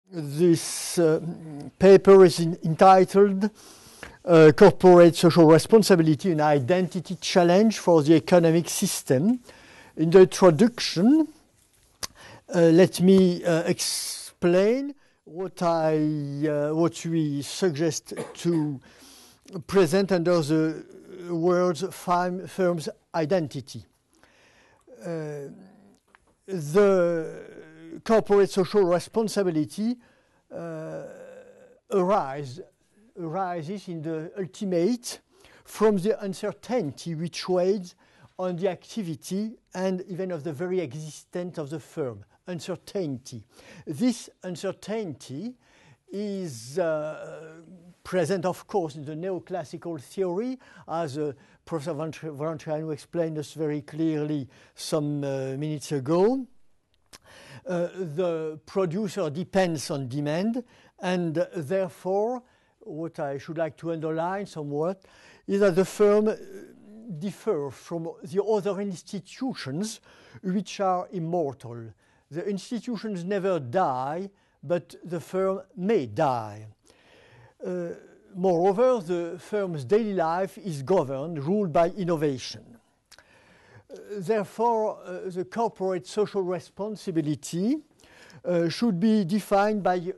This paper is entitled Corporate Social Responsibility, an Identity Challenge for the Economic System. In the introduction, let me explain what we suggest to present under the words firm's identity. The corporate social responsibility arises in the ultimate from the uncertainty which weighs on the activity and even of the very existence of the firm. Uncertainty. This uncertainty is present, of course, in the neoclassical theory, as Professor Valentino explained us very clearly some minutes ago. The producer depends on demand, and therefore, what I should like to underline somewhat is that the firm differs from the other institutions which are immortal. The institutions never die, but the firm may die. Moreover, the firm's daily life is governed, ruled by innovation. Therefore, the corporate social responsibility should be defined by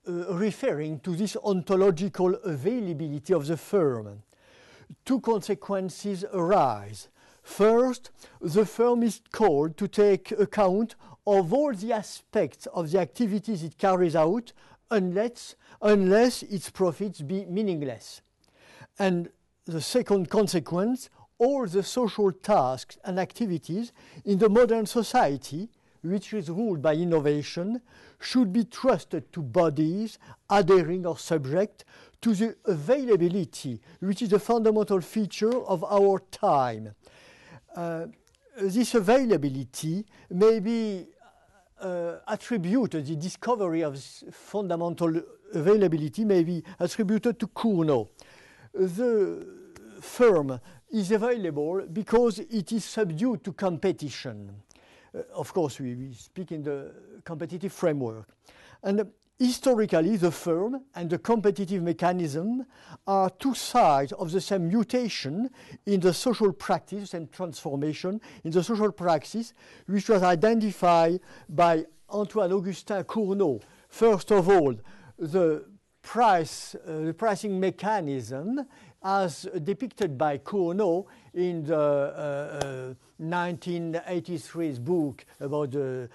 referring to this ontological availability of the firm. Two consequences arise. First, the firm is called to take account of all the aspects of the activities it carries out unless its profits be meaningless. And the second consequence, all the social tasks and activities in the modern society, which is ruled by innovation, should be trusted to bodies adhering or subject to the availability, which is a fundamental feature of our time. This availability may be attributed, the discovery of this fundamental availability may be attributed to Cournot. The firm is available because it is subdued to competition. Of course, we speak in the competitive framework. And historically, the firm and the competitive mechanism are two sides of the same mutation in the social practice and transformation in the social praxis, which was identified by Antoine-Augustin Cournot. First of all, the pricing mechanism as depicted by Cournot in the 1983 book about the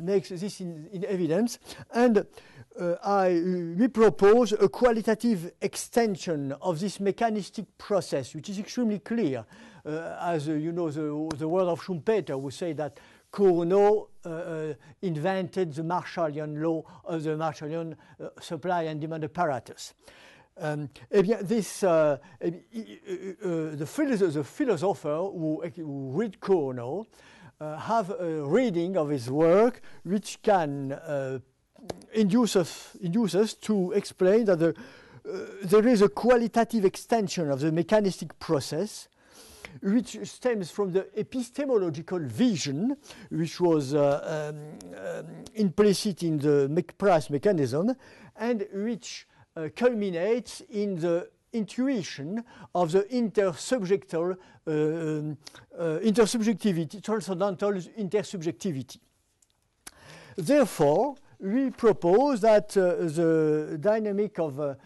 makes this in evidence, and we propose a qualitative extension of this mechanistic process, which is extremely clear, as you know the word of Schumpeter, who say that Cournot invented the Marshallian law of the Marshallian supply and demand apparatus. The philosopher who read Cournot have a reading of his work which can induce us to explain that there is a qualitative extension of the mechanistic process which stems from the epistemological vision which was implicit in the price mechanism and which culminates in the intuition of the intersubjectivity, transcendental intersubjectivity. Therefore, we propose that the dynamic of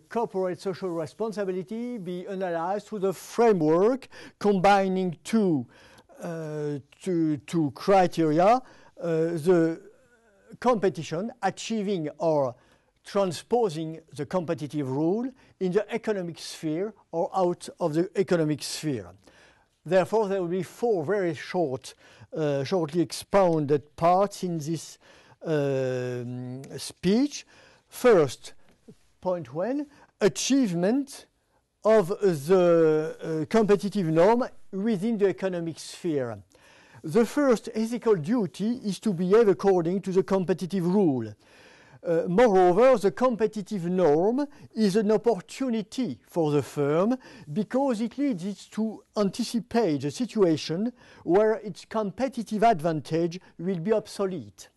corporate social responsibility be analyzed through the framework combining two criteria, the competition, achieving or transposing the competitive rule in the economic sphere or out of the economic sphere. Therefore, there will be four very shortly expounded parts in this speech. First, point one, achievement of the competitive norm within the economic sphere. The first ethical duty is to behave according to the competitive rule. Moreover, the competitive norm is an opportunity for the firm because it leads it to anticipate the situation where its competitive advantage will be obsolete.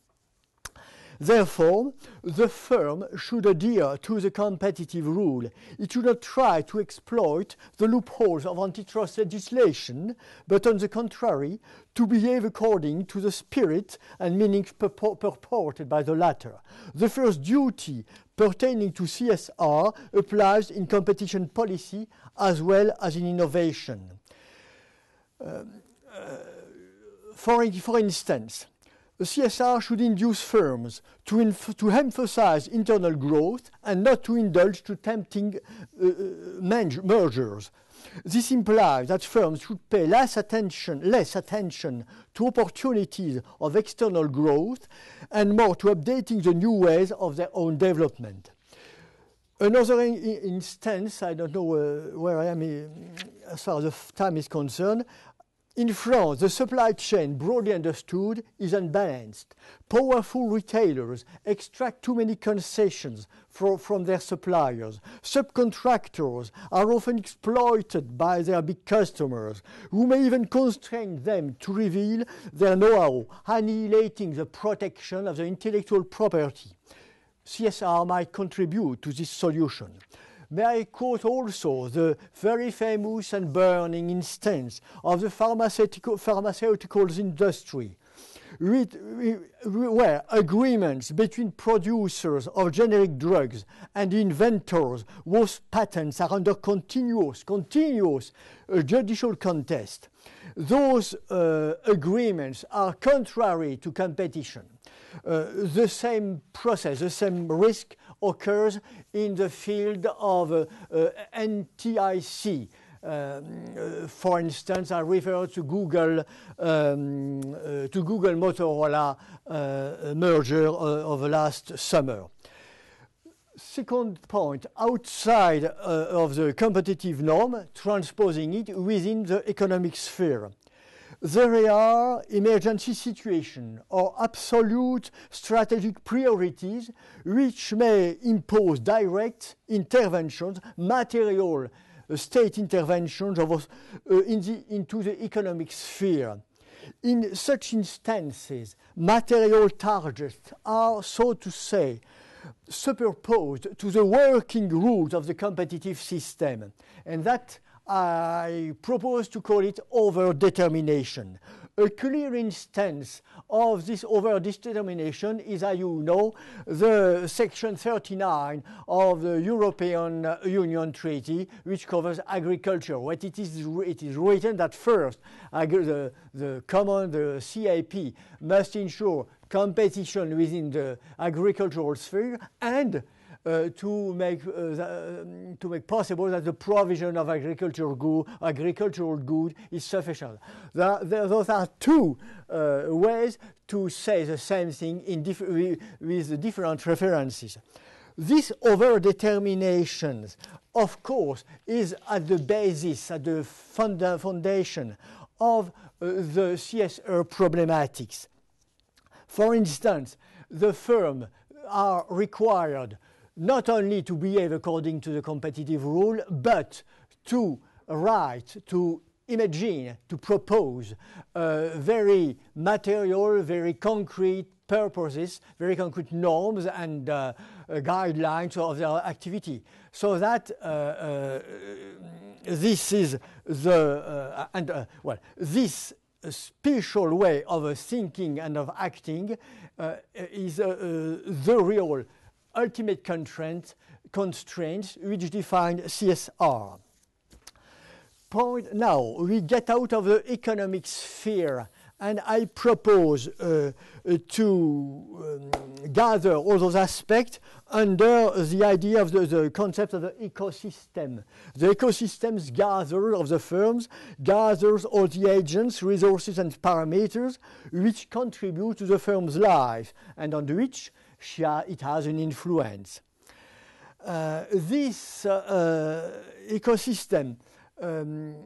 Therefore, the firm should adhere to the competitive rule. It should not try to exploit the loopholes of antitrust legislation, but on the contrary, to behave according to the spirit and meaning purported by the latter. The first duty pertaining to CSR applies in competition policy as well as in innovation. For instance, the CSR should induce firms to emphasize internal growth and not to indulge to tempting mergers. This implies that firms should pay less attention to opportunities of external growth and more to updating the new ways of their own development. Another instance, I don't know where I am as far as the time is concerned. In France, the supply chain, broadly understood, is unbalanced. Powerful retailers extract too many concessions from their suppliers. Subcontractors are often exploited by their big customers, who may even constrain them to reveal their know-how, annihilating the protection of the intellectual property. CSR might contribute to this solution. May I quote also the very famous and burning instance of the pharmaceuticals industry, where agreements between producers of generic drugs and inventors whose patents are under continuous judicial contest. Those agreements are contrary to competition. The same process, the same risk occurs in the field of NTIC. For instance, I refer to Google Motorola merger of last summer. Second point, outside of the competitive norm, transposing it within the economic sphere. There are emergency situations or absolute strategic priorities which may impose direct interventions, material state interventions into the economic sphere. In such instances, material targets are, so to say, superposed to the working rules of the competitive system, and that I propose to call it over-determination. A clear instance of this over-determination is, as you know, the Section 39 of the European Union Treaty, which covers agriculture. What it is written that first, the CAP must ensure competition within the agricultural sphere and to make possible that the provision of agricultural good is sufficient. Those are two ways to say the same thing with different references. This over-determination, of course, is at the basis, at the foundation of the CSR problematics. For instance, the firms are required not only to behave according to the competitive rule, but to write, to imagine, to propose very material, very concrete purposes, very concrete norms and guidelines of their activity. So that this is this special way of thinking and of acting is the real ultimate constraints which define CSR. Now, we get out of the economic sphere, and I propose to gather all those aspects under the idea of the concept of the ecosystem. The ecosystem's gatherer of the firms gathers all the agents, resources, and parameters which contribute to the firm's life and on which it has an influence. This ecosystem can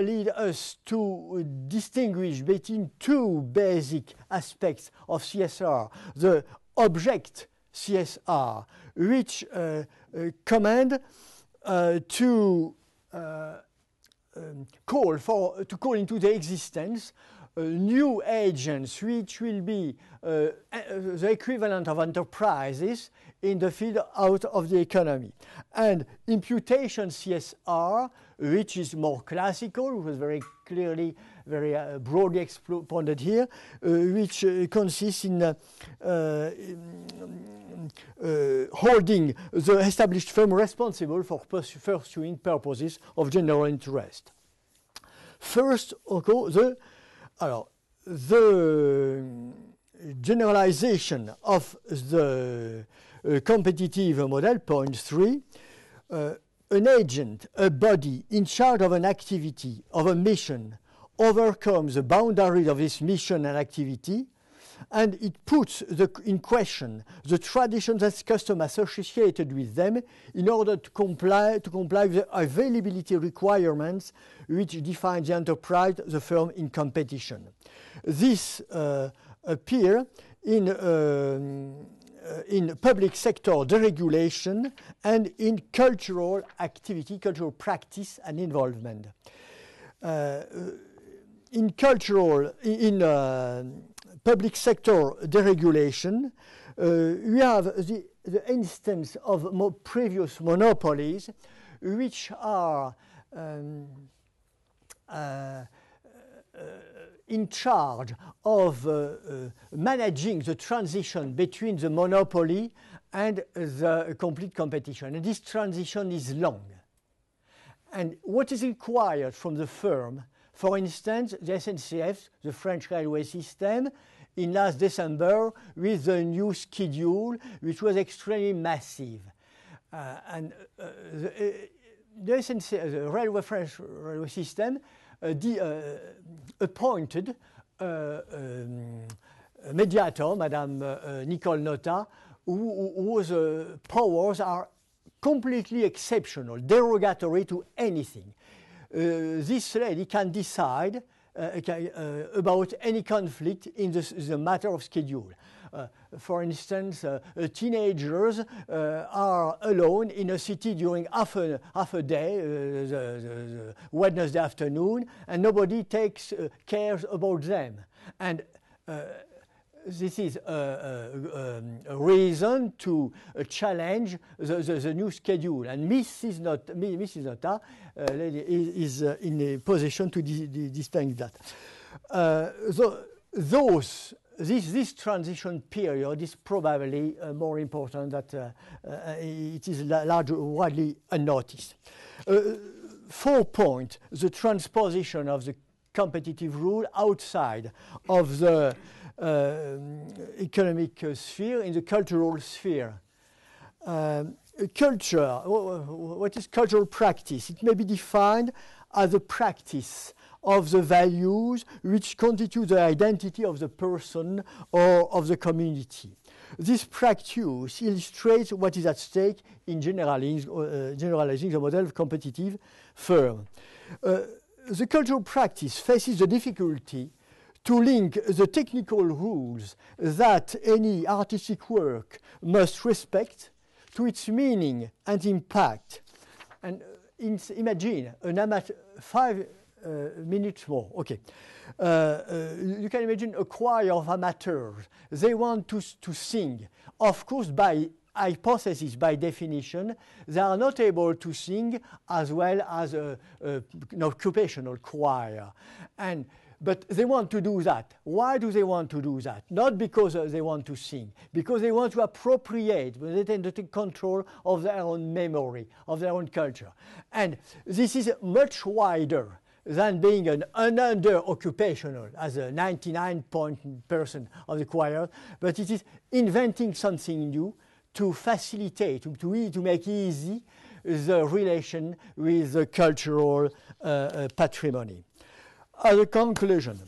lead us to distinguish between two basic aspects of CSR. The object CSR, which command to call into the existence new agents which will be the equivalent of enterprises in the field out of the economy. And imputation CSR, which is more classical, was very clearly, very broadly expounded here, which consists in holding the established firm responsible for pursuing purposes of general interest. First, the generalization of the competitive model, point 3, an agent, a body in charge of an activity, of a mission, overcomes the boundaries of this mission and activity, and it puts in question the traditions and customs associated with them in order to comply with the availability requirements which define the enterprise, the firm in competition. This appears in public sector deregulation and in cultural activity, cultural practice and involvement. In public sector deregulation, we have the instance of previous monopolies which are in charge of managing the transition between the monopoly and the complete competition. And this transition is long. And what is required from the firm, for instance, the SNCF, the French railway system, in last December with the new schedule, which was extremely massive. The SNCF, the French railway system, appointed a mediator, Madame Nicole Nota, whose powers are completely exceptional, derogatory to anything. This lady can decide about any conflict in the matter of schedule. For instance, teenagers are alone in a city during half a day, the Wednesday afternoon, and nobody takes cares about them. And this is a reason to challenge the new schedule. And Mrs. Nota is in a position to distinguish that. This transition period is probably more important that it is widely unnoticed. 4 point, the transposition of the competitive rule outside of the economic sphere, in the cultural sphere. Culture, what is cultural practice? It may be defined as a practice of the values which constitute the identity of the person or of the community. This practice illustrates what is at stake in generalizing the model of competitive firm. The cultural practice faces the difficulty to link the technical rules that any artistic work must respect to its meaning and impact. And imagine an amateur, 5 minutes more, okay. You can imagine a choir of amateurs. They want to sing. Of course, by hypothesis, by definition, they are not able to sing as well as an occupational choir. But they want to do that. Why do they want to do that? Not because they want to sing, because they want to appropriate, they tend to take control of their own memory, of their own culture. And this is much wider than being an under-occupational, as a 99% of the choir, but it is inventing something new to facilitate, to make easy the relation with the cultural patrimony. As a conclusion,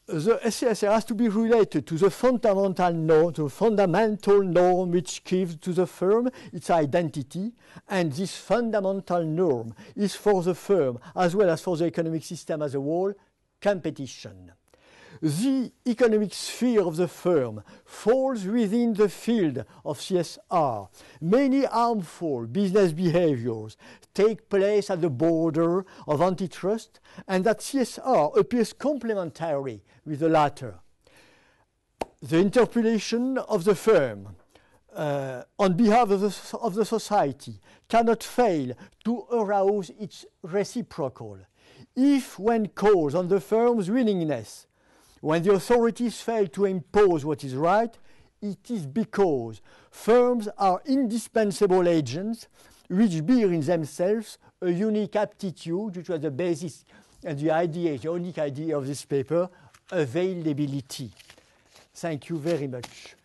the CSR has to be related to the fundamental norm which gives to the firm its identity, and this fundamental norm is for the firm, as well as for the economic system as a whole, competition. The economic sphere of the firm falls within the field of CSR. Many harmful business behaviors take place at the border of antitrust, and that CSR appears complementary with the latter. The interpellation of the firm on behalf of the society cannot fail to arouse its reciprocal. If, when calls on the firm's willingness, when the authorities fail to impose what is right, it is because firms are indispensable agents which bear in themselves a unique aptitude, which was the basis and the unique idea of this paper, availability. Thank you very much.